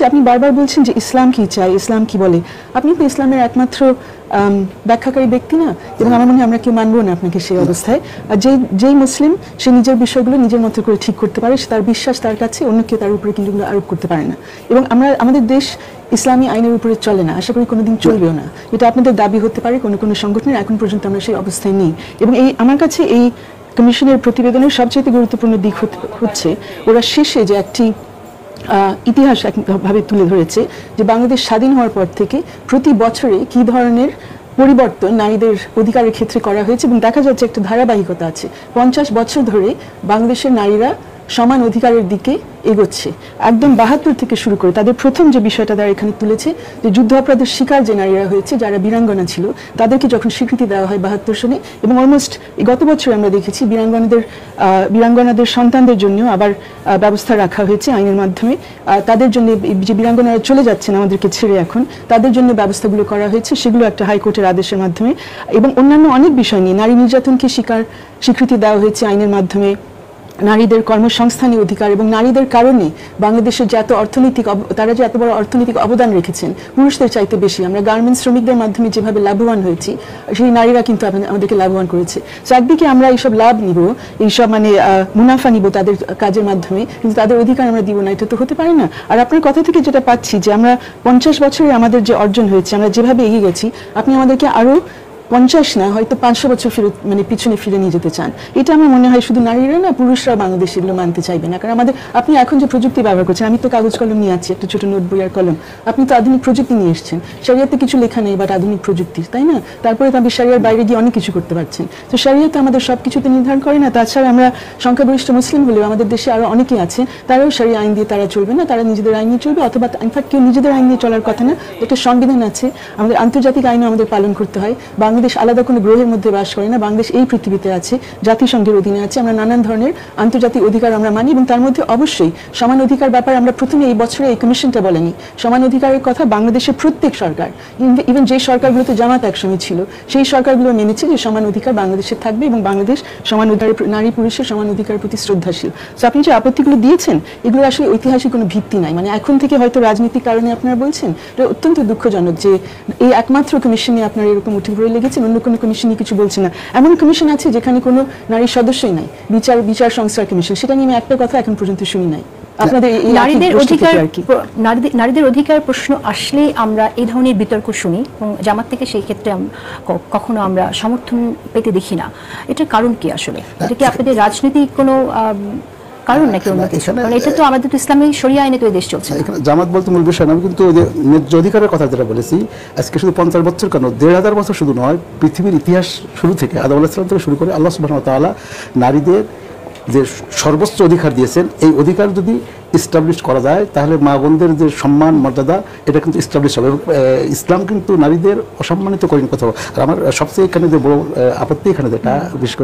আপনি বারবার বলছেন যে ইসলাম কি চায়, ইসলাম কি বলে। আপনি তো ইসলামের একমাত্র ব্যাখ্যাকারী ব্যক্তি না, এবং আমার মনে হয় আমরা কেউ মানবো না আপনাকে সেই অবস্থায়। আর যেই মুসলিম সে নিজের বিষয়গুলো নিজের মতো করে ঠিক করতে পারে, তার বিশ্বাস তার কাছে, অন্য কেউ তার উপরে কিন্তু আরোপ করতে পারে না। এবং আমাদের দেশ ইসলামী আইনের উপরে চলে না, আশা করি কোনোদিন চলবেও না। এটা আপনাদের দাবি হতে পারে কোনো কোনো সংগঠনের, এখন পর্যন্ত আমরা সেই অবস্থায় নেই। এবং আমার কাছে এই কমিশনের প্রতিবেদনের সবচেয়ে গুরুত্বপূর্ণ দিক হচ্ছে ওরা শেষে যে একটি ইতিহাস একভাবে তুলে ধরেছে যে বাংলাদেশ স্বাধীন হওয়ার পর থেকে প্রতি বছরে কি ধরনের পরিবর্তন নারীদের অধিকারের ক্ষেত্রে করা হয়েছে, এবং দেখা যাচ্ছে একটা ধারাবাহিকতা আছে। 50 বছর ধরে বাংলাদেশের নারীরা সমান অধিকারের দিকে এগোচ্ছে। একদম 72 থেকে শুরু করে তাদের প্রথম যে বিষয়টা তারা এখানে তুলেছে যে যুদ্ধ অপরাধের শিকার যে নারীরা হয়েছে, যারা বীরাঙ্গনা ছিল, তাদেরকে যখন স্বীকৃতি দেওয়া হয় 72 সনে, এবং অলমোস্ট গত বছর আমরা দেখেছি বীরাঙ্গনাদের সন্তানদের জন্য আবার ব্যবস্থা রাখা হয়েছে আইনের মাধ্যমে। তাদের জন্য যে বীরাঙ্গনারা চলে যাচ্ছেন আমাদেরকে ছেড়ে, এখন তাদের জন্য ব্যবস্থাগুলো করা হয়েছে, সেগুলো একটা হাইকোর্টের আদেশের মাধ্যমে। এবং অন্যান্য অনেক বিষয় নিয়ে নারী নির্যাতনকে স্বীকৃতি দেওয়া হয়েছে আইনের মাধ্যমে। নারীদের কর্মসংস্থানের অধিকার, এবং নারীদের কারণে বাংলাদেশের যে তারা যে এত বড় অর্থনৈতিক অবদান রেখেছেন পুরুষদের চাইতে বেশি। আমরা গার্মেন্টস শ্রমিকদের মাধ্যমে যেভাবে লাভবান হয়েছি, সেই নারীরা কিন্তু আমাদেরকে লাভবান করেছে। তো একদিকে আমরা এইসব লাভ নিব, এইসব মুনাফা নিব তাদের কাজের মাধ্যমে, কিন্তু তাদের অধিকার আমরা দিব না, এটা তো হতে পারে না। আর আপনার কথা থেকে যেটা পাচ্ছি যে আমরা 50 বছরে আমাদের যে অর্জন হয়েছে, আমরা যেভাবে এগিয়ে গেছি, আপনি আমাদেরকে আরো 50 না হয়তো 500 বছর পিছনে ফিরে নিয়ে যেতে চান। এটা আমার মনে হয় শুধু নারীরা না, পুরুষরাও বাংলাদেশ এগুলো মানতে চাইবে না। কারণ আপনি এখন যে প্রযুক্তি ব্যবহার করছেন, আমি তো কাগজ কলম নিয়ে আছি, একটা ছোট নোট বই আর কলম, আপনি তো আধুনিক প্রযুক্তি নিয়ে এসেছেন। শরিয়াতে কিছু লেখা নেই, বাট আধুনিক প্রযুক্তি, তাই না? তারপরে তো আপনি শরিয়ার বাইরে গিয়ে অনেক কিছু করতে পারছেন। তো শরিয়া তো আমাদের সব কিছুতে নির্ধারণ করে না। তাছাড়া আমরা সংখ্যাগরিষ্ঠ মুসলিম হলেও আমাদের দেশে আরো অনেকেই আছে, তারাও শরিয়া আইন দিয়ে তারা চলবে না, তারা নিজেদের আইন নিয়ে চলবে। অথবা ইনফ্যাক্ট কেউ নিজেদের আইন নিয়ে চলার কথা না, একটা সংবিধান আছে, আমাদের আন্তর্জাতিক আইনও আমাদের পালন করতে হয়। বাংলাদেশ আলাদা কোনো গ্রহের মধ্যে বাস করে না, বাংলাদেশ এই পৃথিবীতে আছে, জাতিসংঘের অধীনে আছে। আমরা নানান ধরনের আন্তর্জাতিক অধিকার আমরা মানি, এবং তার মধ্যে অবশ্যই সমান অধিকার ব্যাপারে আমরা প্রথমে এই বছরে এই কমিশনটা বলেনি। সমান অধিকারের কথা বাংলাদেশের প্রত্যেক সরকার, ইভেন যে সরকারগুলোতে জামাত একসময় ছিল, সেই সরকারগুলো মেনেছে যে সমান অধিকার বাংলাদেশে থাকবে, এবং বাংলাদেশ সমান অধিকার, নারী পুরুষের সমান অধিকারের প্রতি শ্রদ্ধাশীল। তো আপনি যে আপত্তিগুলো দিয়েছেন, এগুলো আসলে ঐতিহাসিক কোনো ভিত্তি নাই। এখন থেকে হয়তো রাজনৈতিক কারণে আপনারা বলছেন, এটা অত্যন্ত দুঃখজনক যে এই একমাত্র কমিশনে আপনারা এরকম উঠে পড়ে লেগেছেন, অন্য কোনো কমিশনে কিছু বলছে না। এমন কমিশন আছে যেখানে কোনো নারী সদস্যই নাই, বিচার সংস্কার কমিশন, সেটা নিয়ে আমি একটা কথা এখন পর্যন্ত শুনি নাই। আপনাদের নারীদের অধিকার প্রশ্ন আসলে আমরা এই ধরনের বিতর্ক শুনি, এবং জামাত থেকে সেই ক্ষেত্রে কখনো আমরা সমর্থন পেতে দেখি না। এটার কারণ কি আসলে? এটা কি আপনাদের রাজনৈতিক কোনো কারণ নাকি অন্য কিছু? কারণ এটা তো আমাদের তো ইসলামী শরিয়া আইনে তো দেশ চলছে। এখানে জামাত বলতে মূল বিষয় না, আমি কিন্তু ন্যায্য অধিকারের কথা যেটা বলেছি, আজকে শুধু 50 বছর কেন, 1500 বছর শুধু নয়, পৃথিবীর ইতিহাস শুরু থেকে আদম আলাইহিস সালাম থেকে শুরু করে আল্লাহ সুবহানাহু ওয়া তাআলা নারীদের যে সর্বোচ্চ অধিকার দিয়েছেন, এই অধিকার যদি ইস্টাবলিশ করা যায়, তাহলে মা বোনদের যে সম্মান মর্যাদা, এটা কিন্তু ইস্টাবলিশ হবে। ইসলাম কিন্তু নারীদের অসম্মানিত করেন কোথাও। আর আমার সবচেয়ে এখানে যে বড় আপত্তি, এখানে যেটা বিশেষ করে